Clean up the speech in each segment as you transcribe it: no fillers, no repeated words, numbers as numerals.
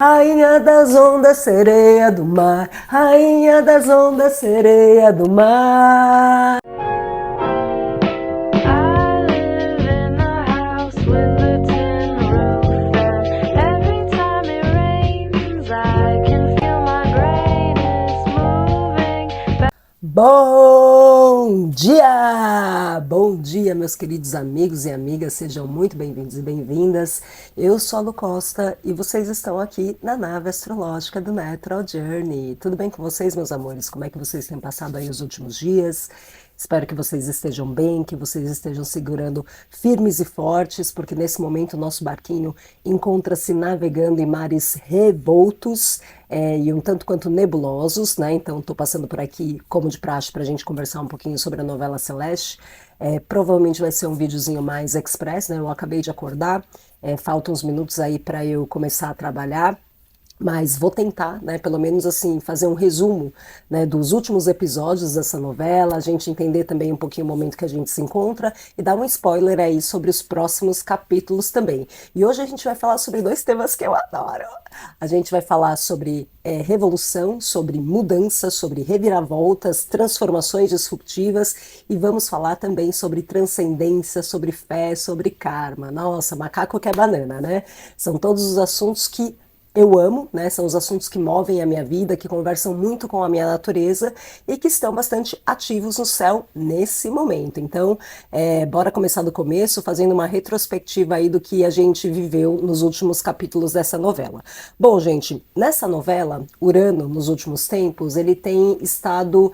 Rainha das ondas, sereia do mar, rainha das ondas, sereia do mar. I live in a house with a tin roof, and every time it rains, I can feel my brain is moving. Bom dia! Bom dia, meus queridos amigos e amigas, sejam muito bem-vindos e bem-vindas. Eu sou a Lu Costa e vocês estão aqui na nave astrológica do Natural Journey. Tudo bem com vocês, meus amores? Como é que vocês têm passado aí os últimos dias? Espero que vocês estejam bem, que vocês estejam segurando firmes e fortes, porque nesse momento o nosso barquinho encontra-se navegando em mares revoltos e um tanto quanto nebulosos, né? Então estou passando por aqui, como de praxe, para a gente conversar um pouquinho sobre a novela Celeste. Provavelmente vai ser um videozinho mais express, né? Eu acabei de acordar, faltam uns minutos aí para eu começar a trabalhar. Mas vou tentar, né, pelo menos assim, fazer um resumo, né, dos últimos episódios dessa novela, a gente entender também um pouquinho o momento que a gente se encontra e dar um spoiler aí sobre os próximos capítulos também. E hoje a gente vai falar sobre dois temas que eu adoro. A gente vai falar sobre revolução, sobre mudança, sobre reviravoltas, transformações disruptivas e vamos falar também sobre transcendência, sobre fé, sobre karma. Nossa, macaco que é banana, né? São todos os assuntos que eu amo, né? São os assuntos que movem a minha vida, que conversam muito com a minha natureza e que estão bastante ativos no céu nesse momento. Então, bora começar do começo, fazendo uma retrospectiva aí do que a gente viveu nos últimos capítulos dessa novela. Bom, gente, nessa novela, Urano, nos últimos tempos, ele tem estado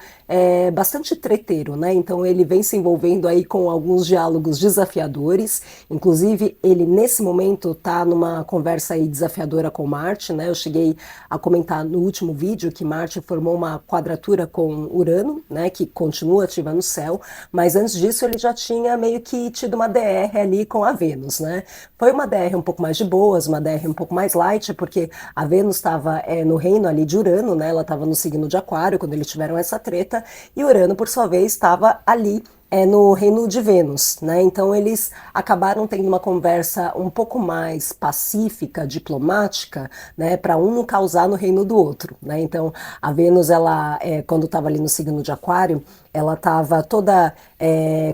bastante treteiro, né? Então, ele vem se envolvendo aí com alguns diálogos desafiadores. Inclusive, ele nesse momento tá numa conversa aí desafiadora com Marte, né? Eu cheguei a comentar no último vídeo que Marte formou uma quadratura com Urano, né? Que continua ativa no céu, mas antes disso ele já tinha meio que tido uma DR ali com a Vênus, né? Foi uma DR um pouco mais de boas, uma DR um pouco mais light, porque a Vênus estava no reino ali de Urano, né? Ela estava no signo de Aquário quando eles tiveram essa treta, e Urano, por sua vez, estava ali no reino de Vênus, né? Então eles acabaram tendo uma conversa um pouco mais pacífica, diplomática, né? Para um não causar no reino do outro, né? Então a Vênus, ela, quando estava ali no signo de Aquário, ela estava toda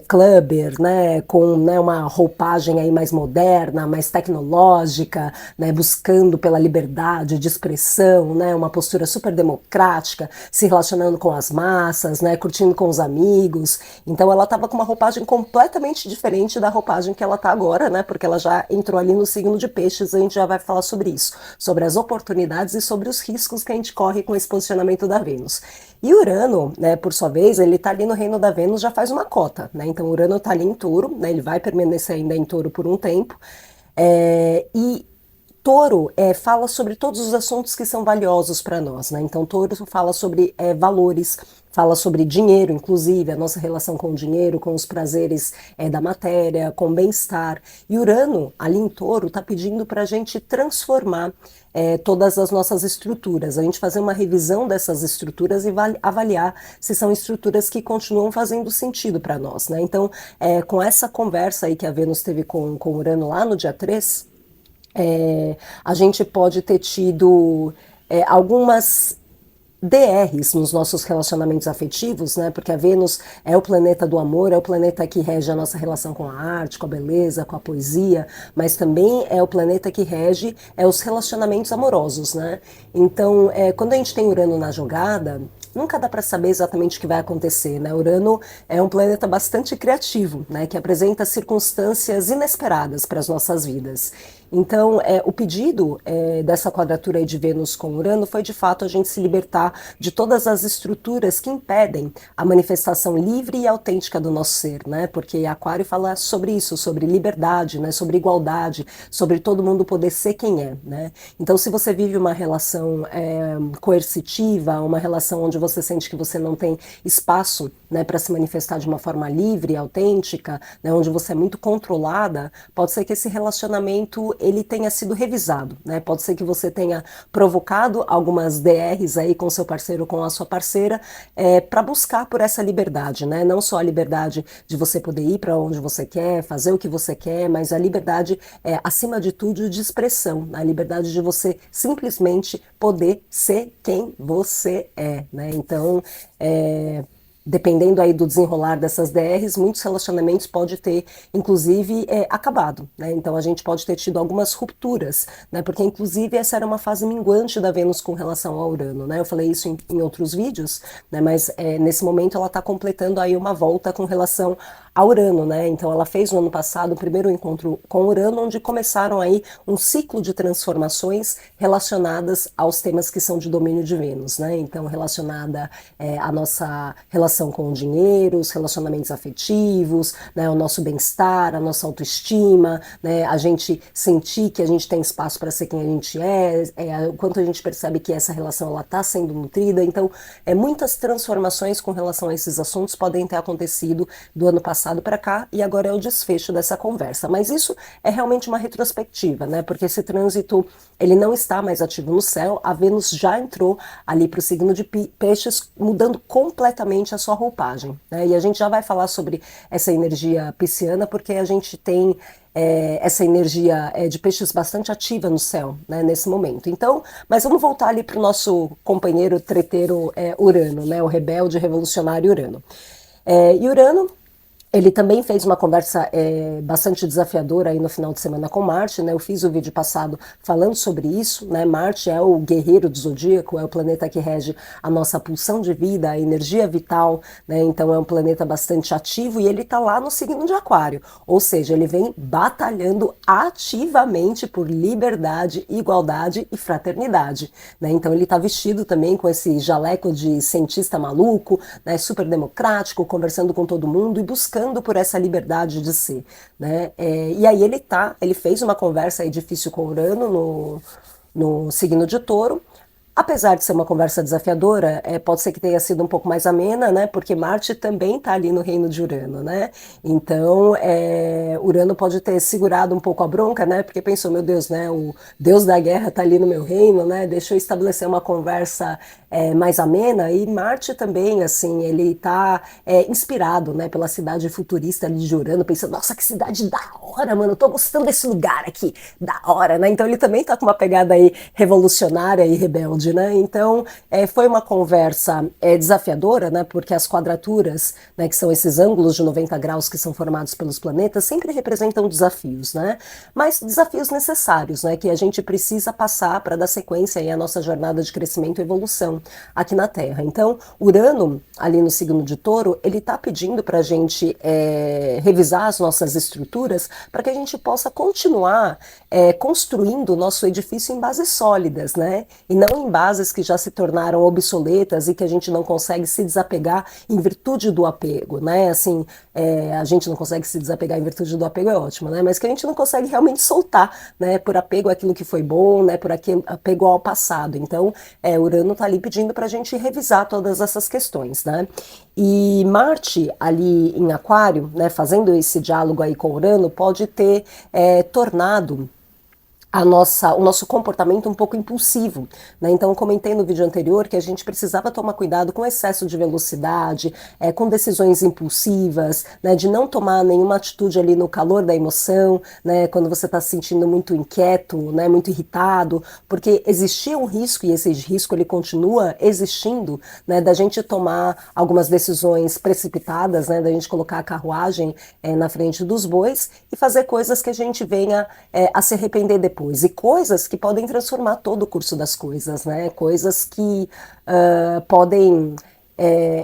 clubber, né? Com, né, uma roupagem aí mais moderna, mais tecnológica, né? Buscando pela liberdade de expressão, né? Uma postura super democrática, se relacionando com as massas, né? Curtindo com os amigos. Então ela estava com uma roupagem completamente diferente da roupagem que ela está agora, né? Porque ela já entrou ali no signo de Peixes, a gente já vai falar sobre isso, sobre as oportunidades e sobre os riscos que a gente corre com esse posicionamento da Vênus. E Urano, né, por sua vez, ele está ali no reino da Vênus já faz uma cota, né? Então Urano está ali em Touro, né? Ele vai permanecer ainda em Touro por um tempo. E Touro fala sobre todos os assuntos que são valiosos para nós, né? Então, Touro fala sobre valores, fala sobre dinheiro, inclusive, a nossa relação com o dinheiro, com os prazeres da matéria, com o bem-estar. E Urano, ali em Touro, está pedindo para a gente transformar todas as nossas estruturas, a gente fazer uma revisão dessas estruturas e avaliar se são estruturas que continuam fazendo sentido para nós, né? Então, com essa conversa aí que a Vênus teve com Urano lá no dia 3, a gente pode ter tido algumas DRs nos nossos relacionamentos afetivos, né? Porque a Vênus é o planeta do amor, é o planeta que rege a nossa relação com a arte, com a beleza, com a poesia, mas também é o planeta que rege os relacionamentos amorosos, né? Então, quando a gente tem Urano na jogada, nunca dá para saber exatamente o que vai acontecer, né? Urano é um planeta bastante criativo, né? Que apresenta circunstâncias inesperadas para as nossas vidas. Então, o pedido dessa quadratura aí de Vênus com Urano foi, de fato, a gente se libertar de todas as estruturas que impedem a manifestação livre e autêntica do nosso ser, né? Porque Aquário fala sobre isso, sobre liberdade, né? Sobre igualdade, sobre todo mundo poder ser quem é, né? Então, se você vive uma relação coercitiva, uma relação onde você sente que você não tem espaço né, para se manifestar de uma forma livre, autêntica, né, onde você é muito controlada, pode ser que esse relacionamento ele tenha sido revisado, né? Pode ser que você tenha provocado algumas DRs aí com seu parceiro ou com a sua parceira para buscar por essa liberdade, né? Não só a liberdade de você poder ir para onde você quer, fazer o que você quer, mas a liberdade, acima de tudo, de expressão, a liberdade de você simplesmente poder ser quem você é, né? Então, dependendo aí do desenrolar dessas DRs, muitos relacionamentos podem ter, inclusive, acabado, né? Então a gente pode ter tido algumas rupturas, né? Porque, inclusive, essa era uma fase minguante da Vênus com relação ao Urano, né? Eu falei isso em outros vídeos, né? Mas nesse momento ela está completando aí uma volta com relação a Urano, né? Então ela fez no ano passado o primeiro encontro com Urano, onde começaram aí um ciclo de transformações relacionadas aos temas que são de domínio de Vênus, né? Então relacionada à nossa relação com o dinheiro, os relacionamentos afetivos, né? O nosso bem-estar, a nossa autoestima, né? A gente sentir que a gente tem espaço para ser quem a gente o quanto a gente percebe que essa relação ela está sendo nutrida. Então, muitas transformações com relação a esses assuntos podem ter acontecido do ano passado para cá, e agora é o desfecho dessa conversa. Mas isso é realmente uma retrospectiva, né? Porque esse trânsito, ele não está mais ativo no céu, a Vênus já entrou ali para o signo de Peixes, mudando completamente a sua roupagem, né? E a gente já vai falar sobre essa energia pisciana, porque a gente tem essa energia de Peixes bastante ativa no céu, né, nesse momento. Então, mas vamos voltar ali para o nosso companheiro treteiro Urano, né, o rebelde revolucionário Urano. E Urano, ele também fez uma conversa bastante desafiadora aí no final de semana com Marte, né? Eu fiz o vídeo passado falando sobre isso, né? Marte é o guerreiro do zodíaco, é o planeta que rege a nossa pulsão de vida, a energia vital, né? Então é um planeta bastante ativo e ele está lá no signo de Aquário, ou seja, ele vem batalhando ativamente por liberdade, igualdade e fraternidade, né? Então ele está vestido também com esse jaleco de cientista maluco, né? Super democrático, conversando com todo mundo e buscando por essa liberdade de ser, né? E aí ele fez uma conversa aí difícil com Urano no signo de Touro. Apesar de ser uma conversa desafiadora, pode ser que tenha sido um pouco mais amena, né? Porque Marte também está ali no reino de Urano, né? Então, Urano pode ter segurado um pouco a bronca, né? Porque pensou, meu Deus, né? O Deus da guerra está ali no meu reino, né? Deixa eu estabelecer uma conversa mais amena. E Marte também, assim, ele está inspirado, né? Pela cidade futurista ali de Urano, pensando, nossa, que cidade da hora, mano! Eu tô gostando desse lugar aqui, da hora, né? Então ele também está com uma pegada aí revolucionária e rebelde, né? Então, foi uma conversa desafiadora, né? Porque as quadraturas, né, que são esses ângulos de 90 graus que são formados pelos planetas, sempre representam desafios, né? Mas desafios necessários, né? Que a gente precisa passar para dar sequência aí à nossa jornada de crescimento e evolução aqui na Terra. Então, Urano, ali no signo de Touro, ele está pedindo para a gente revisar as nossas estruturas para que a gente possa continuar construindo o nosso edifício em bases sólidas, né? E não em bases que já se tornaram obsoletas e que a gente não consegue se desapegar em virtude do apego, né? Assim, a gente não consegue se desapegar em virtude do apego é ótimo, né? Mas que a gente não consegue realmente soltar, né? Por apego àquilo que foi bom, né? Por apego ao passado. Então, Urano está ali pedindo para a gente revisar todas essas questões, né? E Marte, ali em Aquário, né? Fazendo esse diálogo aí com Urano, pode ter tornado o nosso comportamento um pouco impulsivo, né? Então, eu comentei no vídeo anterior que a gente precisava tomar cuidado com excesso de velocidade, com decisões impulsivas, né? De não tomar nenhuma atitude ali no calor da emoção, né? Quando você está se sentindo muito inquieto, né? Muito irritado, porque existia um risco, e esse risco ele continua existindo, né? Da gente tomar algumas decisões precipitadas, né? Da gente colocar a carruagem na frente dos bois e fazer coisas que a gente venha a se arrepender depois. E coisas que podem transformar todo o curso das coisas, né? Coisas que podem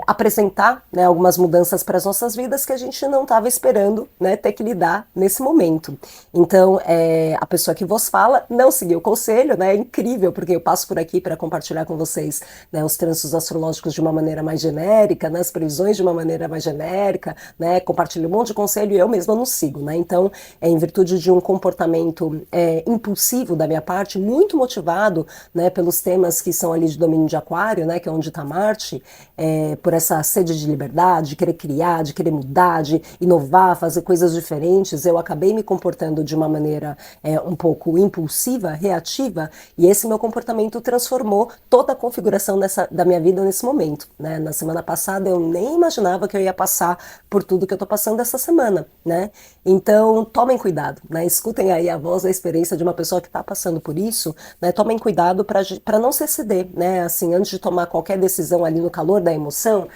apresentar, né, algumas mudanças para as nossas vidas que a gente não estava esperando, né, ter que lidar nesse momento. Então, a pessoa que vos fala não seguiu o conselho, né? É incrível, porque eu passo por aqui para compartilhar com vocês, né, os trânsitos astrológicos de uma maneira mais genérica, né, as previsões de uma maneira mais genérica, né, compartilho um monte de conselho e eu mesma não sigo, né? Então, em virtude de um comportamento impulsivo da minha parte, muito motivado, né, pelos temas que são ali de domínio de Aquário, né, que é onde está Marte, por essa sede de liberdade, de querer criar, de querer mudar, de inovar, fazer coisas diferentes, eu acabei me comportando de uma maneira um pouco impulsiva, reativa, e esse meu comportamento transformou toda a configuração da minha vida nesse momento, né? Na semana passada eu nem imaginava que eu ia passar por tudo que eu tô passando essa semana, né? Então, tomem cuidado, né? Escutem aí a voz da experiência de uma pessoa que está passando por isso, né? Tomem cuidado para não se exceder, né? Assim, antes de tomar qualquer decisão ali no calor da emoção,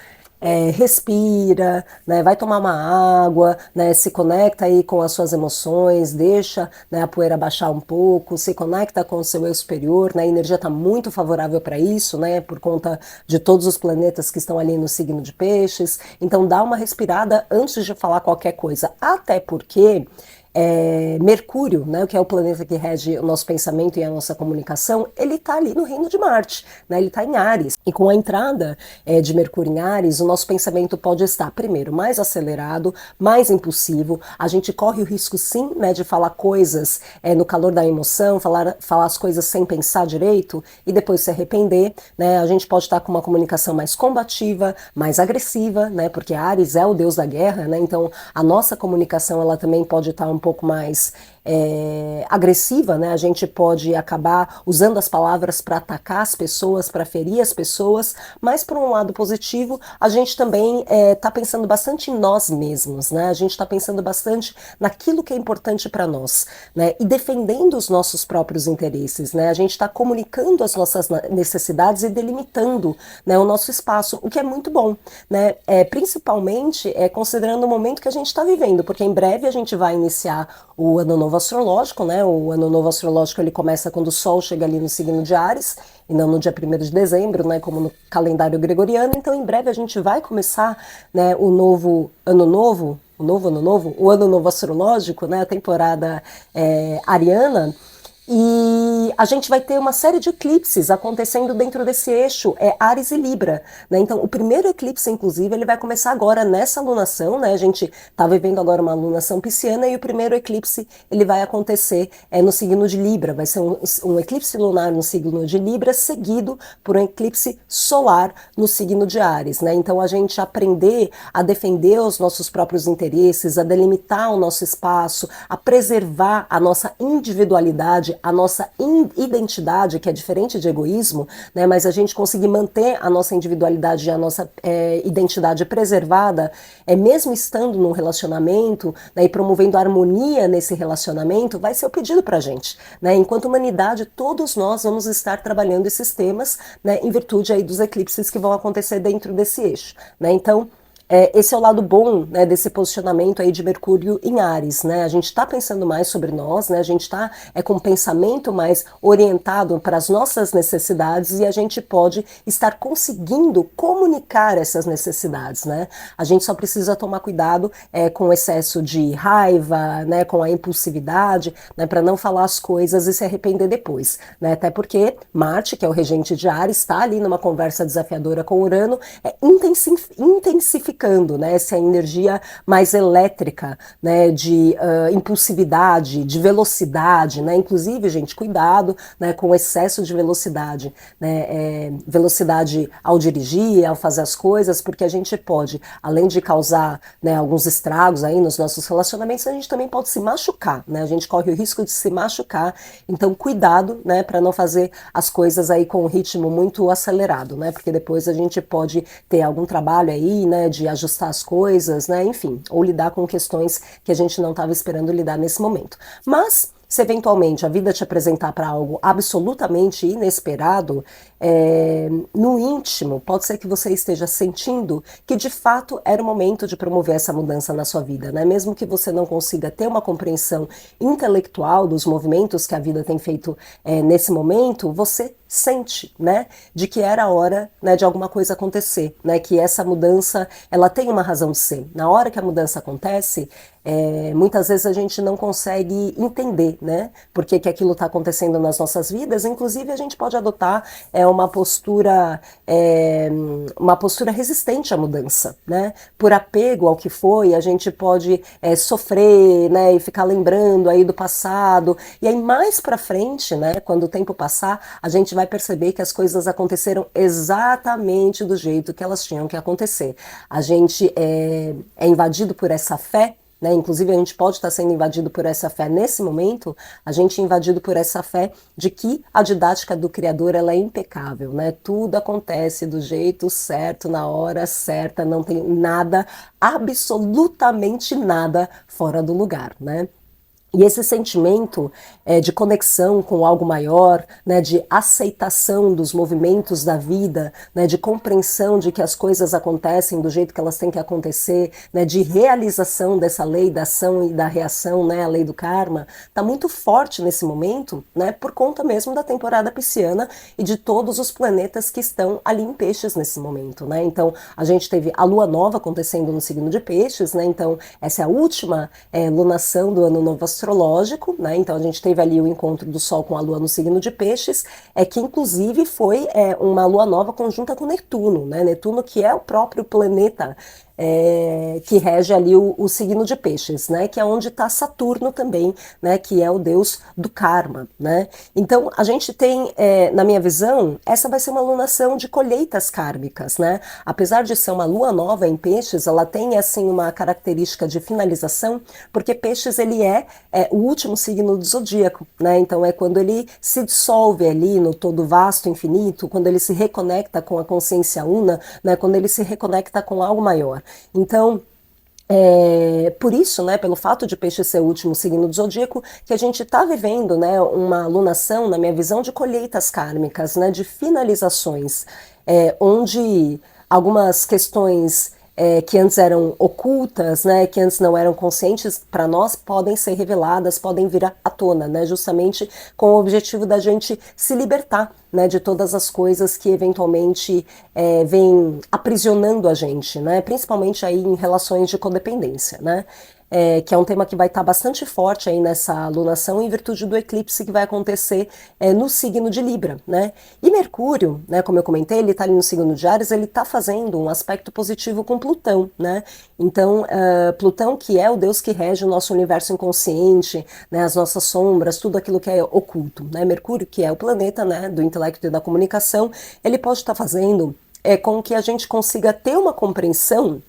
respira, né, vai tomar uma água, né, se conecta aí com as suas emoções, deixa, né, a poeira baixar um pouco, se conecta com o seu eu superior, né, a energia está muito favorável para isso, né, por conta de todos os planetas que estão ali no signo de Peixes. Então dá uma respirada antes de falar qualquer coisa, até porque Mercúrio, né, que é o planeta que rege o nosso pensamento e a nossa comunicação, ele está ali no reino de Marte, né, ele está em Áries. E com a entrada de Mercúrio em Áries, o nosso pensamento pode estar, primeiro, mais acelerado, mais impulsivo. A gente corre o risco, sim, né, de falar coisas no calor da emoção, falar as coisas sem pensar direito e depois se arrepender. Né? A gente pode estar com uma comunicação mais combativa, mais agressiva, né, porque Áries é o deus da guerra, né, então a nossa comunicação ela também pode estar um pouco mais agressiva, né? A gente pode acabar usando as palavras para atacar as pessoas, para ferir as pessoas, mas por um lado positivo, a gente também está pensando bastante em nós mesmos, né? A gente está pensando bastante naquilo que é importante para nós, né? E defendendo os nossos próprios interesses, né? A gente está comunicando as nossas necessidades e delimitando, né, o nosso espaço, o que é muito bom, né? Principalmente considerando o momento que a gente está vivendo, porque em breve a gente vai iniciar o Ano Novo Astrológico, né? O Ano Novo Astrológico ele começa quando o Sol chega ali no signo de Áries, e não no dia 1º de dezembro, né? Como no calendário gregoriano. Então, em breve a gente vai começar, né, o novo Ano Novo, o Ano Novo Astrológico, né? A temporada ariana. E a gente vai ter uma série de eclipses acontecendo dentro desse eixo, Áries e Libra, né? Então, o primeiro eclipse, inclusive, ele vai começar agora nessa lunação, né? A gente está vivendo agora uma lunação pisciana e o primeiro eclipse, ele vai acontecer no signo de Libra. Vai ser um eclipse lunar no signo de Libra, seguido por um eclipse solar no signo de Áries, né? Então, a gente aprender a defender os nossos próprios interesses, a delimitar o nosso espaço, a preservar a nossa individualidade, a nossa identidade, que é diferente de egoísmo, né, mas a gente conseguir manter a nossa individualidade e a nossa identidade preservada, mesmo estando num relacionamento, né, e promovendo harmonia nesse relacionamento, vai ser o pedido para a gente. Né? Enquanto humanidade, todos nós vamos estar trabalhando esses temas, né, em virtude aí dos eclipses que vão acontecer dentro desse eixo. Né? Então, esse é o lado bom, né, desse posicionamento aí de Mercúrio em Áries, né? A gente está pensando mais sobre nós, né? A gente está com um pensamento mais orientado para as nossas necessidades e a gente pode estar conseguindo comunicar essas necessidades, né? A gente só precisa tomar cuidado com o excesso de raiva, né, com a impulsividade, né, para não falar as coisas e se arrepender depois, né? Até porque Marte, que é o regente de Áries, está ali numa conversa desafiadora com Urano, intensificando, né, essa energia mais elétrica, né, de impulsividade, de velocidade, né, inclusive, gente, cuidado, né, com o excesso de velocidade, né, velocidade ao dirigir, ao fazer as coisas, porque a gente pode, além de causar, né, alguns estragos aí nos nossos relacionamentos, a gente também pode se machucar, né, a gente corre o risco de se machucar, então cuidado, né, para não fazer as coisas aí com um ritmo muito acelerado, né, porque depois a gente pode ter algum trabalho aí, né, de ajustar as coisas, né, enfim, ou lidar com questões que a gente não estava esperando lidar nesse momento. Mas, se eventualmente a vida te apresentar para algo absolutamente inesperado, no íntimo, pode ser que você esteja sentindo que de fato era o momento de promover essa mudança na sua vida, né? Mesmo que você não consiga ter uma compreensão intelectual dos movimentos que a vida tem feito nesse momento, você sente, né, de que era a hora, né, de alguma coisa acontecer, né, que essa mudança, ela tem uma razão de ser. Na hora que a mudança acontece, muitas vezes a gente não consegue entender, né, por que aquilo está acontecendo nas nossas vidas. Inclusive a gente pode adotar uma postura resistente à mudança, né, por apego ao que foi, a gente pode sofrer, né, e ficar lembrando aí do passado, e aí mais para frente, né, quando o tempo passar, a gente vai vai perceber que as coisas aconteceram exatamente do jeito que elas tinham que acontecer. A gente é invadido por essa fé, né? Inclusive a gente pode estar sendo invadido por essa fé nesse momento, a gente é invadido por essa fé de que a didática do Criador ela é impecável, né? Tudo acontece do jeito certo, na hora certa, não tem nada, absolutamente nada fora do lugar, né? E esse sentimento de conexão com algo maior, né, de aceitação dos movimentos da vida, né, de compreensão de que as coisas acontecem do jeito que elas têm que acontecer, né, de realização dessa lei da ação e da reação, né, a lei do karma, está muito forte nesse momento, né, por conta mesmo da temporada pisciana e de todos os planetas que estão ali em peixes nesse momento, né? Então a gente teve a lua nova acontecendo no signo de peixes, né? Então essa é a última lunação do ano novo astrológico, né? Então a gente teve ali o encontro do Sol com a Lua no signo de Peixes, que inclusive foi uma Lua nova conjunta com Netuno, né? Netuno que é o próprio planeta que rege ali o signo de Peixes, né? Que é onde está Saturno também, né? Que é o deus do karma, né? Então a gente tem, na minha visão, essa vai ser uma lunação de colheitas kármicas, né? Apesar de ser uma lua nova em Peixes, ela tem assim uma característica de finalização, porque Peixes ele é o último signo do zodíaco, né? Então é quando ele se dissolve ali no todo vasto infinito, quando ele se reconecta com a consciência una, né? Quando ele se reconecta com algo maior. Então, por isso, né, pelo fato de Peixe ser o último signo do zodíaco, que a gente está vivendo, né, uma alunação, na minha visão, de colheitas kármicas, né, de finalizações, onde algumas questões que antes eram ocultas, né, que antes não eram conscientes, para nós podem ser reveladas, podem vir à tona, né, justamente com o objetivo da gente se libertar, né, de todas as coisas que eventualmente vêm aprisionando a gente, né, principalmente aí em relações de codependência, né. Que é um tema que vai estar bastante forte aí nessa alunação em virtude do eclipse que vai acontecer no signo de Libra, né? E Mercúrio, né, como eu comentei, ele está ali no signo de Áries, ele está fazendo um aspecto positivo com Plutão, né? Então, Plutão, que é o deus que rege o nosso universo inconsciente, né, as nossas sombras, tudo aquilo que é oculto, né? Mercúrio, que é o planeta, né, do intelecto e da comunicação, ele pode estar fazendo com que a gente consiga ter uma compreensão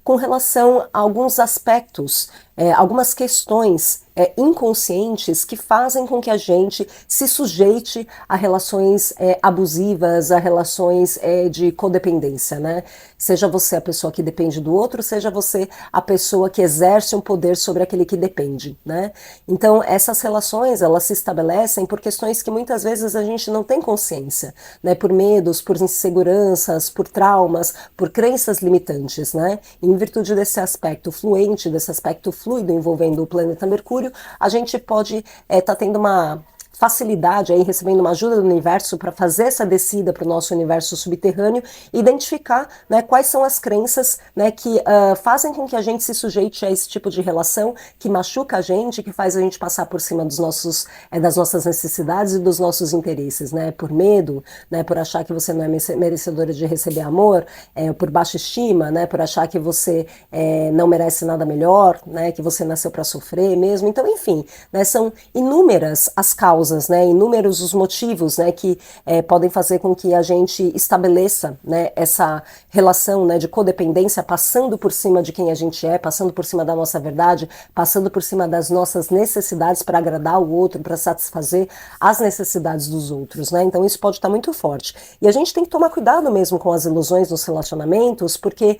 com relação a alguns aspectos, algumas questões inconscientes que fazem com que a gente se sujeite a relações abusivas, a relações de codependência, né? Seja você a pessoa que depende do outro, seja você a pessoa que exerce um poder sobre aquele que depende, né? Então, essas relações, elas se estabelecem por questões que muitas vezes a gente não tem consciência, né? Por medos, por inseguranças, por traumas, por crenças limitantes, né? E em virtude desse aspecto fluente, desse aspecto fluido envolvendo o planeta Mercúrio, a gente pode estar tendo uma facilidade aí, recebendo uma ajuda do universo para fazer essa descida para o nosso universo subterrâneo, identificar, né, quais são as crenças, né, que fazem com que a gente se sujeite a esse tipo de relação que machuca a gente, que faz a gente passar por cima dos nossos, das nossas necessidades e dos nossos interesses, né, por medo, né, por achar que você não é merecedora de receber amor, por baixa estima, né, por achar que você não merece nada melhor, né, que você nasceu para sofrer mesmo. Então, enfim, né, são inúmeras as causas, né, inúmeros os motivos, né, que podem fazer com que a gente estabeleça, né, essa relação, né, de codependência, passando por cima de quem a gente é, passando por cima da nossa verdade, passando por cima das nossas necessidades para agradar o outro, para satisfazer as necessidades dos outros, né? Então isso pode estar muito forte. E a gente tem que tomar cuidado mesmo com as ilusões nos relacionamentos, porque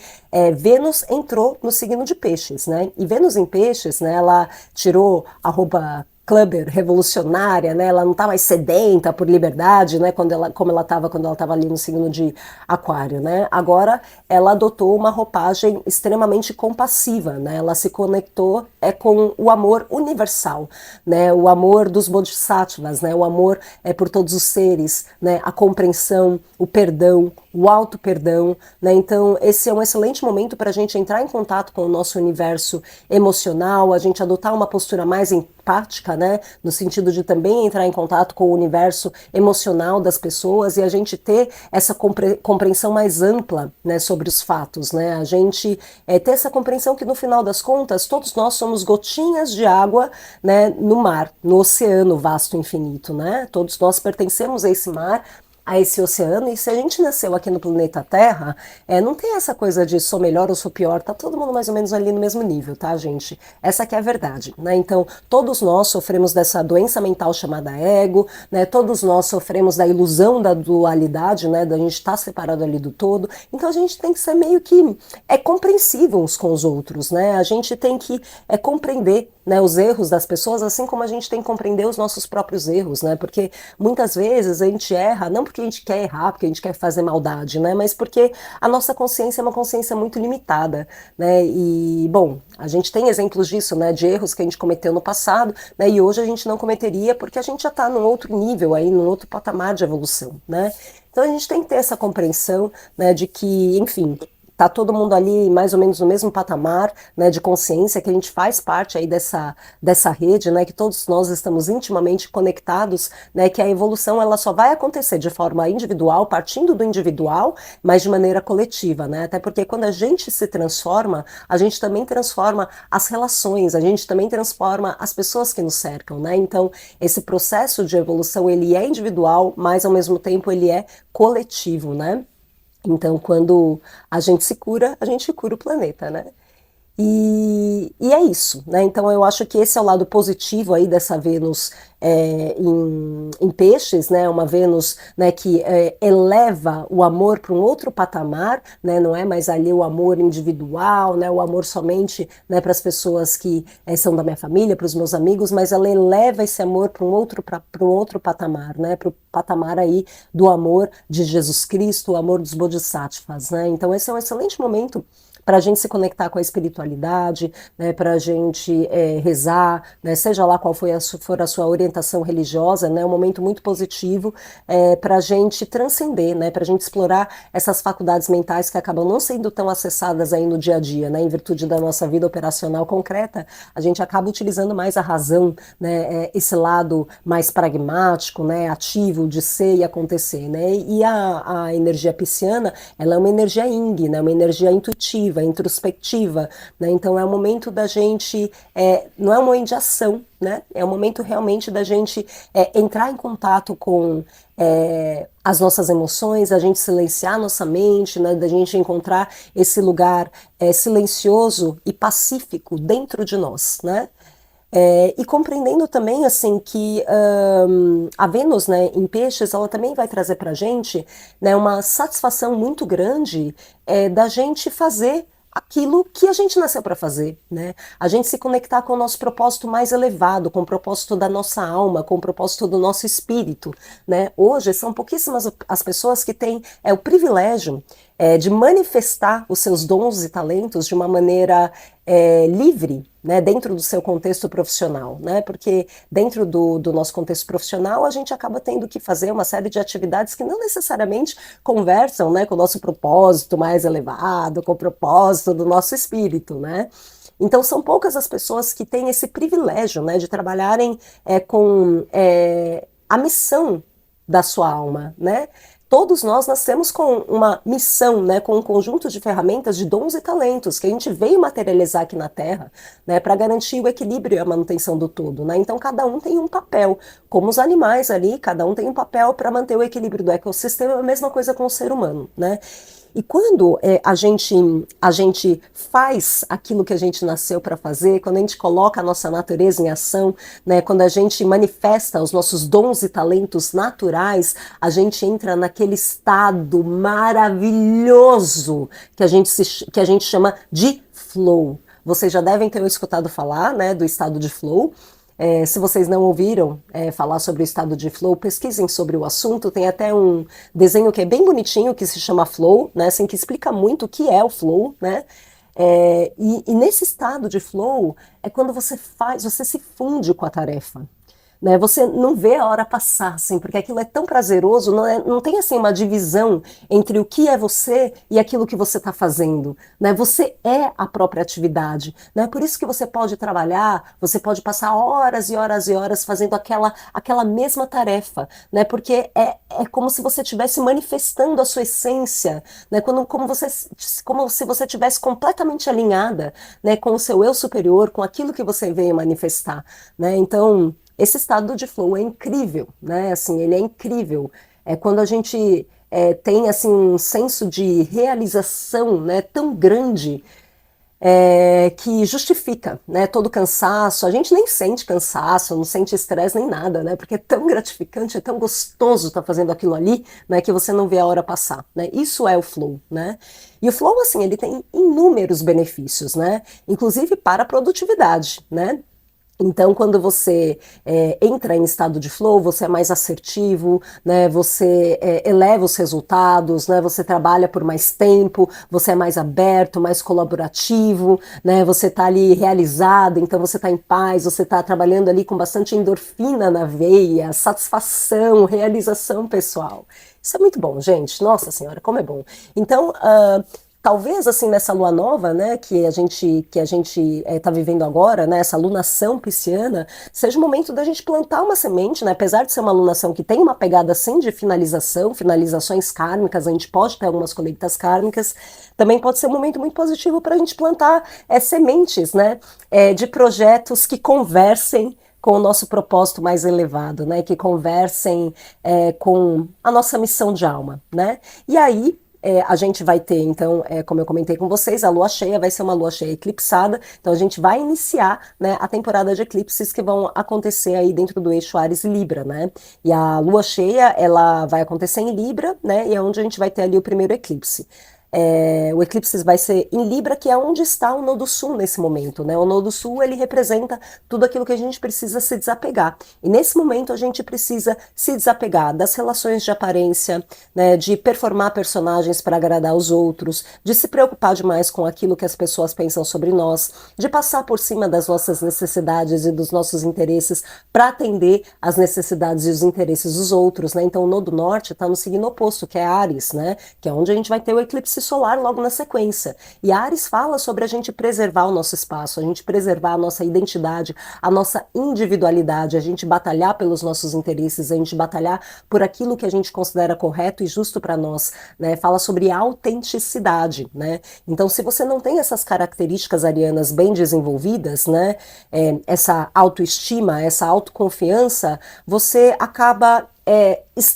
Vênus entrou no signo de Peixes, né? E Vênus em Peixes, né, ela tirou a roupa clubber, revolucionária, né? Ela não está mais sedenta por liberdade, né? Como ela estava quando ela estava ali no signo de Aquário, né? Agora ela adotou uma roupagem extremamente compassiva, né? Ela se conectou com o amor universal, né? O amor dos bodhisattvas, né? O amor por todos os seres, né? A compreensão, o perdão, o auto-perdão, né? Então, esse é um excelente momento para a gente entrar em contato com o nosso universo emocional, a gente adotar uma postura mais empática, né? No sentido de também entrar em contato com o universo emocional das pessoas e a gente ter essa compreensão mais ampla, né, sobre os fatos, né? A gente ter essa compreensão que no final das contas todos nós somos gotinhas de água, né, no mar, no oceano vasto e infinito, né? Todos nós pertencemos a esse mar, a esse oceano, e se a gente nasceu aqui no planeta Terra, não tem essa coisa de sou melhor ou sou pior, tá todo mundo mais ou menos ali no mesmo nível, tá, gente? Essa que é a verdade, né? Então, todos nós sofremos dessa doença mental chamada ego, né? Todos nós sofremos da ilusão da dualidade, né? Da gente estar separado ali do todo. Então, a gente tem que ser meio que compreensível uns com os outros, né? A gente tem que compreender, né, os erros das pessoas, assim como a gente tem que compreender os nossos próprios erros, né? Porque muitas vezes a gente erra, não porque a gente quer errar, porque a gente quer fazer maldade, né? Mas porque a nossa consciência é uma consciência muito limitada, né? E, bom, a gente tem exemplos disso, né? De erros que a gente cometeu no passado, né? E hoje a gente não cometeria porque a gente já está num outro nível aí, num outro patamar de evolução, né? Então a gente tem que ter essa compreensão, né, de que, enfim, tá todo mundo ali mais ou menos no mesmo patamar, né, de consciência, que a gente faz parte aí dessa rede, né, que todos nós estamos intimamente conectados, né, que a evolução ela só vai acontecer de forma individual, partindo do individual, mas de maneira coletiva, né, até porque quando a gente se transforma, a gente também transforma as relações, a gente também transforma as pessoas que nos cercam, né, então esse processo de evolução ele é individual, mas ao mesmo tempo ele é coletivo, né. Então, quando a gente cura o planeta, né? E é isso, né? Então eu acho que esse é o lado positivo aí dessa Vênus em peixes, né? Uma Vênus, né, que eleva o amor para um outro patamar, né? Não é mais ali o amor individual, né? O amor somente, né, para as pessoas que são da minha família, para os meus amigos, mas ela eleva esse amor para um outro patamar, né? Para o patamar aí do amor de Jesus Cristo, o amor dos Bodhisattvas, né? Então esse é um excelente momento para a gente se conectar com a espiritualidade, né, para a gente rezar, né, seja lá qual for a sua orientação religiosa, né, um momento muito positivo para a gente transcender, né, para a gente explorar essas faculdades mentais que acabam não sendo tão acessadas aí no dia a dia, né, em virtude da nossa vida operacional concreta, a gente acaba utilizando mais a razão, né, esse lado mais pragmático, né, ativo de ser e acontecer, né, e a energia pisciana, ela é uma energia yin, né, uma energia intuitiva, introspectiva, né? Então é o momento da gente, não é um momento de ação, né? É o momento realmente da gente entrar em contato com as nossas emoções, a gente silenciar a nossa mente, né? Da gente encontrar esse lugar silencioso e pacífico dentro de nós, né? E compreendendo também assim que a Vênus, né, em peixes, ela também vai trazer para a gente, né, uma satisfação muito grande da gente fazer aquilo que a gente nasceu para fazer, né? A gente se conectar com o nosso propósito mais elevado, com o propósito da nossa alma, com o propósito do nosso espírito, né? Hoje são pouquíssimas as pessoas que têm o privilégio de manifestar os seus dons e talentos de uma maneira livre, né, dentro do seu contexto profissional, né, porque dentro do nosso contexto profissional a gente acaba tendo que fazer uma série de atividades que não necessariamente conversam, né, com o nosso propósito mais elevado, com o propósito do nosso espírito, né. Então são poucas as pessoas que têm esse privilégio, né, de trabalharem com a missão da sua alma, né. Todos nós nascemos com uma missão, né, com um conjunto de ferramentas, de dons e talentos que a gente veio materializar aqui na Terra, né, para garantir o equilíbrio e a manutenção do todo, né? Então cada um tem um papel, como os animais ali, cada um tem um papel para manter o equilíbrio do ecossistema, a mesma coisa com o ser humano, né? E quando a gente faz aquilo que a gente nasceu para fazer, quando a gente coloca a nossa natureza em ação, né, quando a gente manifesta os nossos dons e talentos naturais, a gente entra naquele estado maravilhoso que a gente chama de flow. Vocês já devem ter escutado falar, né, do estado de flow. Se vocês não ouviram falar sobre o estado de flow, pesquisem sobre o assunto. Tem até um desenho que é bem bonitinho, que se chama Flow, né, assim, que explica muito o que é o flow, né? E nesse estado de flow é quando você se funde com a tarefa. né? Você não vê a hora passar, assim, porque aquilo é tão prazeroso, não tem, assim, uma divisão entre o que é você e aquilo que você está fazendo, né? Você é a própria atividade, né? Por isso que você pode trabalhar, você pode passar horas e horas e horas fazendo aquela mesma tarefa, né? Porque é como se você estivesse manifestando a sua essência, né? Como se você estivesse completamente alinhada, né, com o seu eu superior, com aquilo que você veio manifestar, né? Então, esse estado de flow é incrível, né? Assim, ele é incrível. É quando a gente tem assim um senso de realização, né, tão grande, que justifica, né, todo o cansaço. A gente nem sente cansaço, não sente estresse nem nada, né, porque é tão gratificante, é tão gostoso estar fazendo aquilo ali, né, que você não vê a hora passar, né. Isso é o flow, né. E o flow, assim, ele tem inúmeros benefícios, né, inclusive para a produtividade, né. Então, quando você entra em estado de flow, você é mais assertivo, né? Você eleva os resultados, né? Você trabalha por mais tempo, você é mais aberto, mais colaborativo, né? Você está ali realizado, então você está em paz, você está trabalhando ali com bastante endorfina na veia, satisfação, realização pessoal. Isso é muito bom, gente. Nossa Senhora, como é bom. Então, talvez assim nessa lua nova, né, que a gente está vivendo agora, né, essa lunação pisciana, seja o momento da gente plantar uma semente, né, apesar de ser uma lunação que tem uma pegada assim de finalização, finalizações kármicas, a gente pode ter algumas colheitas kármicas, também pode ser um momento muito positivo para a gente plantar sementes, né, de projetos que conversem com o nosso propósito mais elevado, né, que conversem com a nossa missão de alma, né, e aí a gente vai ter, então, como eu comentei com vocês, a lua cheia vai ser uma lua cheia eclipsada, então a gente vai iniciar, né, a temporada de eclipses que vão acontecer aí dentro do eixo Áries e Libra, né, e a lua cheia, ela vai acontecer em Libra, né, e é onde a gente vai ter ali o primeiro eclipse. O eclipse vai ser em Libra, que é onde está o Nodo Sul nesse momento, né? O Nodo Sul, ele representa tudo aquilo que a gente precisa se desapegar. E nesse momento a gente precisa se desapegar das relações de aparência, né? De performar personagens para agradar os outros, de se preocupar demais com aquilo que as pessoas pensam sobre nós, de passar por cima das nossas necessidades e dos nossos interesses para atender às necessidades e os interesses dos outros, né? Então o Nodo Norte está no signo oposto, que é Áries, né? Que é onde a gente vai ter o eclipse solar logo na sequência. E Ares fala sobre a gente preservar o nosso espaço, a gente preservar a nossa identidade, a nossa individualidade, a gente batalhar pelos nossos interesses, a gente batalhar por aquilo que a gente considera correto e justo para nós, né? Fala sobre autenticidade, né? Então, se você não tem essas características arianas bem desenvolvidas, né? Essa autoestima, essa autoconfiança, você acaba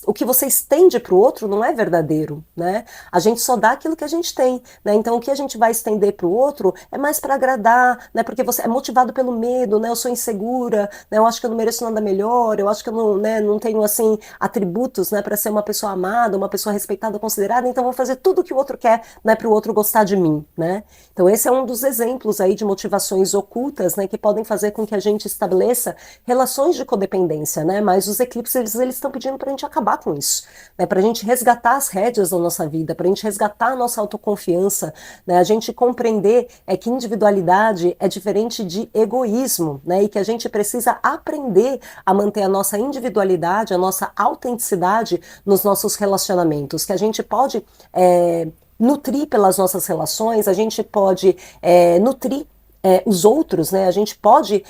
o que você estende para o outro não é verdadeiro, né? A gente só dá aquilo que a gente tem, né? Então o que a gente vai estender para o outro é mais para agradar, né? Porque você é motivado pelo medo, né? Eu sou insegura, né? Eu acho que eu não mereço nada melhor, eu acho que eu não, né, não tenho assim atributos, né, para ser uma pessoa amada, uma pessoa respeitada, considerada, então eu vou fazer tudo o que o outro quer, né, para o outro gostar de mim, né? Então esse é um dos exemplos aí de motivações ocultas, né, que podem fazer com que a gente estabeleça relações de codependência, né? Mas os eclipses eles estão pedindo para a gente acabar com isso, né? Para a gente resgatar as rédeas da nossa vida, para a gente resgatar a nossa autoconfiança, né? A gente compreender que individualidade é diferente de egoísmo, né? E que a gente precisa aprender a manter a nossa individualidade, a nossa autenticidade nos nossos relacionamentos, que a gente pode nutrir pelas nossas relações, a gente pode nutrir os outros, né? A gente pode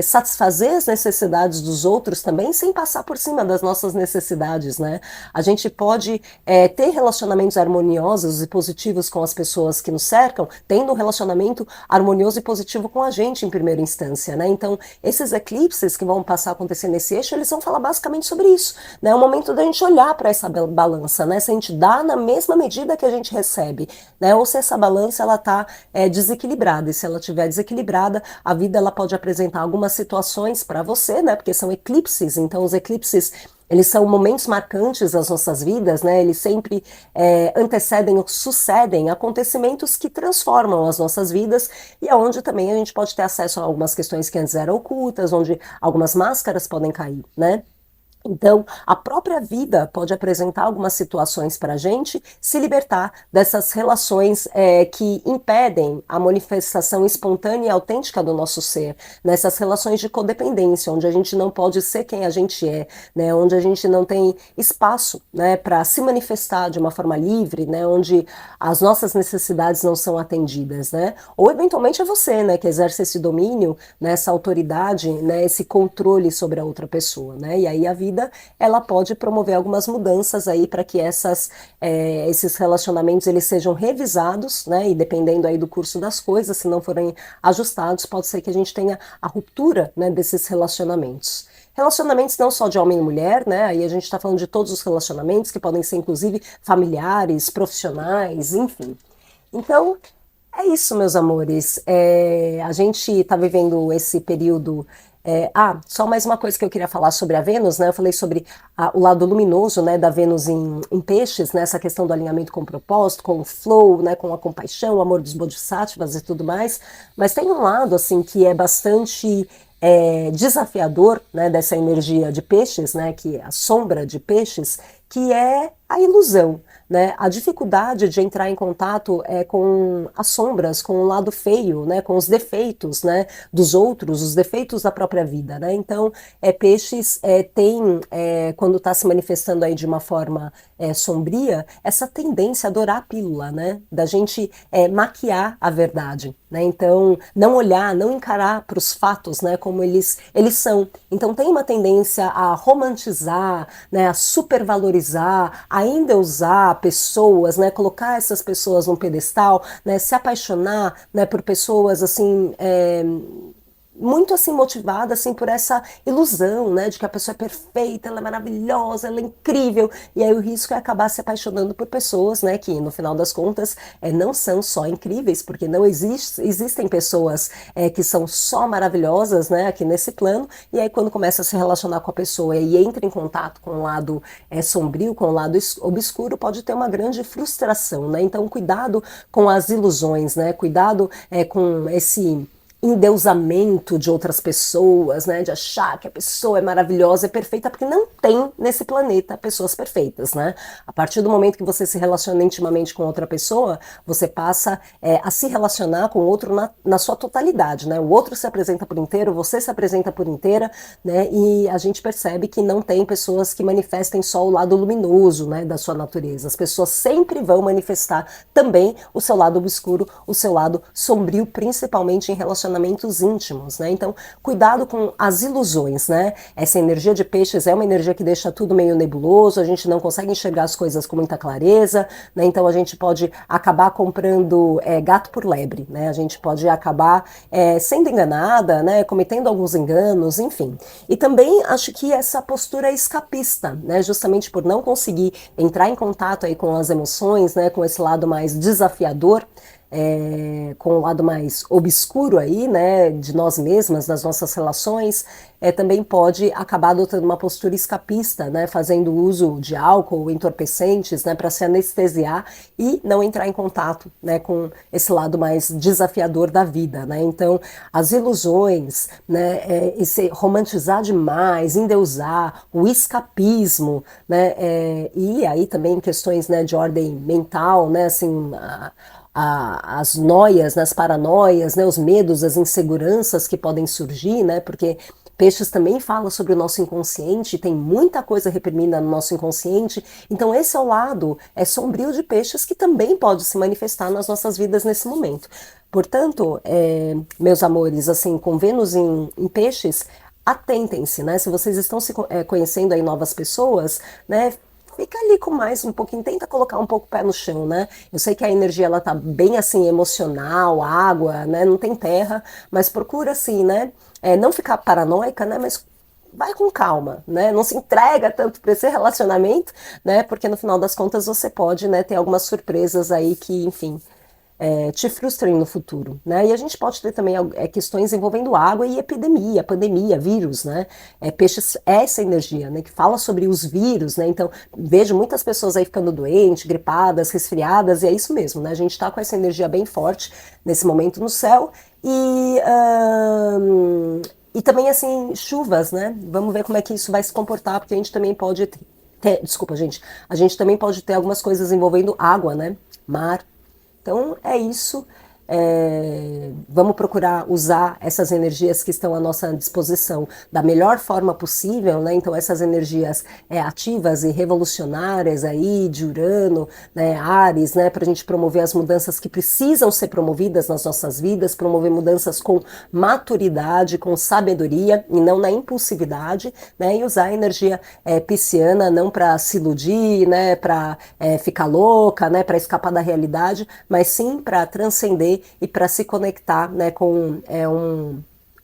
satisfazer as necessidades dos outros também sem passar por cima das nossas necessidades, né? A gente pode ter relacionamentos harmoniosos e positivos com as pessoas que nos cercam, tendo um relacionamento harmonioso e positivo com a gente em primeira instância, né? Então, esses eclipses que vão passar a acontecer nesse eixo, eles vão falar basicamente sobre isso, né? É o momento da gente olhar para essa balança, né? Se a gente dá na mesma medida que a gente recebe, né? Ou se essa balança ela está desequilibrada, e se ela tiver desequilibrada, a vida ela pode apresentar algumas situações para você, né? Porque são eclipses, então os eclipses eles são momentos marcantes das nossas vidas, né? Eles sempre antecedem ou sucedem acontecimentos que transformam as nossas vidas e é onde também a gente pode ter acesso a algumas questões que antes eram ocultas, onde algumas máscaras podem cair, né? Então, a própria vida pode apresentar algumas situações para a gente se libertar dessas relações que impedem a manifestação espontânea e autêntica do nosso ser, nessas relações de codependência, onde a gente não pode ser quem a gente é, né, onde a gente não tem espaço, né, para se manifestar de uma forma livre, né, onde as nossas necessidades não são atendidas, né, ou eventualmente é você, né, que exerce esse domínio, né, essa autoridade, né, esse controle sobre a outra pessoa, né, e aí a vida ela pode promover algumas mudanças aí para que esses relacionamentos eles sejam revisados, né? E dependendo aí do curso das coisas, se não forem ajustados, pode ser que a gente tenha a ruptura, né, desses relacionamentos. Relacionamentos não só de homem e mulher, né? Aí a gente está falando de todos os relacionamentos, que podem ser inclusive familiares, profissionais, enfim. Então, é isso, meus amores. A gente está vivendo esse período. Só mais uma coisa que eu queria falar sobre a Vênus, né? Eu falei sobre o lado luminoso, né, da Vênus em peixes, né? Essa questão do alinhamento com o propósito, com o flow, né? Com a compaixão, o amor dos bodhisattvas e tudo mais. Mas tem um lado, assim, que é bastante desafiador, né, dessa energia de peixes, né? Que é a sombra de peixes, que é a ilusão. Né, a dificuldade de entrar em contato com as sombras, com o lado feio, né, com os defeitos, né, dos outros, os defeitos da própria vida. Né? Então, peixes tem, quando está se manifestando aí de uma forma sombria, essa tendência a adorar a pílula, né, da gente maquiar a verdade. Né? Então, não olhar, não encarar para os fatos, né, como eles são. Então, tem uma tendência a romantizar, né, a supervalorizar, a endeusar pessoas, né, colocar essas pessoas num pedestal, né, se apaixonar, né, por pessoas assim muito assim motivada assim por essa ilusão, né, de que a pessoa é perfeita, ela é maravilhosa, ela é incrível, e aí o risco é acabar se apaixonando por pessoas, né, que no final das contas não são só incríveis, porque não existem pessoas que são só maravilhosas, né, aqui nesse plano, e aí quando começa a se relacionar com a pessoa e entra em contato com o lado sombrio, com o lado obscuro, pode ter uma grande frustração, né, então cuidado com as ilusões, né, cuidado com esse endeusamento de outras pessoas, né, de achar que a pessoa é maravilhosa, é perfeita, porque não tem nesse planeta pessoas perfeitas, né? A partir do momento que você se relaciona intimamente com outra pessoa, você passa a se relacionar com o outro na sua totalidade, né? O outro se apresenta por inteiro, você se apresenta por inteira, né? E a gente percebe que não tem pessoas que manifestem só o lado luminoso, né, da sua natureza. As pessoas sempre vão manifestar também o seu lado obscuro, o seu lado sombrio, principalmente em relacionamentos íntimos, né? Então, cuidado com as ilusões, né? Essa energia de peixes é uma energia que deixa tudo meio nebuloso, a gente não consegue enxergar as coisas com muita clareza, né? Então a gente pode acabar comprando gato por lebre, né? A gente pode acabar sendo enganada, né? Cometendo alguns enganos, enfim. E também acho que essa postura é escapista, né? Justamente por não conseguir entrar em contato aí com as emoções, né? Com esse lado mais desafiador, com o lado mais obscuro aí, né, de nós mesmas, das nossas relações, também pode acabar adotando uma postura escapista, né, fazendo uso de álcool, entorpecentes, né, para se anestesiar e não entrar em contato, né, com esse lado mais desafiador da vida, né. Então, as ilusões, né, esse romantizar demais, endeusar, o escapismo, né, e aí também questões, né, de ordem mental, né, assim, as noias, né, as paranoias, né, os medos, as inseguranças que podem surgir, né, porque Peixes também fala sobre o nosso inconsciente, tem muita coisa reprimida no nosso inconsciente, então esse é o lado sombrio de Peixes que também pode se manifestar nas nossas vidas nesse momento. Portanto, meus amores, assim, com Vênus em Peixes, atentem-se, né? Se vocês estão conhecendo aí novas pessoas, né? Fica ali com mais um pouquinho, tenta colocar um pouco o pé no chão, né? Eu sei que a energia ela tá bem assim emocional, água, né? Não tem terra, mas procura assim, né? Não ficar paranoica, né? Mas vai com calma, né? Não se entrega tanto para esse relacionamento, né? Porque no final das contas você pode, né, ter algumas surpresas aí que, enfim, te frustrem no futuro, né? E a gente pode ter também questões envolvendo água e epidemia, pandemia, vírus, né? Peixes é essa energia, né? Que fala sobre os vírus, né? Então, vejo muitas pessoas aí ficando doentes, gripadas, resfriadas, e é isso mesmo, né? A gente tá com essa energia bem forte nesse momento no céu e E também, assim, chuvas, né? Vamos ver como é que isso vai se comportar, porque a gente também pode desculpa, gente, a gente também pode ter algumas coisas envolvendo água, né? Mar. Então é isso. Vamos procurar usar essas energias que estão à nossa disposição da melhor forma possível, né? Então essas energias ativas e revolucionárias aí de Urano, né? Áries, né? Para a gente promover as mudanças que precisam ser promovidas nas nossas vidas, promover mudanças com maturidade, com sabedoria e não na impulsividade, né? E usar a energia pisciana não para se iludir, né? Para ficar louca, né? Para escapar da realidade, mas sim para transcender e para se conectar, né, com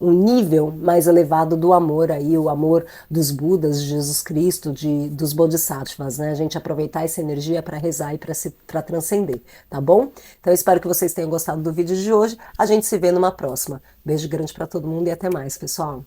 um nível mais elevado do amor aí, o amor dos Budas, de Jesus Cristo, dos Bodhisattvas, né? A gente aproveitar essa energia para rezar e para transcender, tá bom? Então eu espero que vocês tenham gostado do vídeo de hoje. A gente se vê numa próxima. Beijo grande para todo mundo e até mais, pessoal.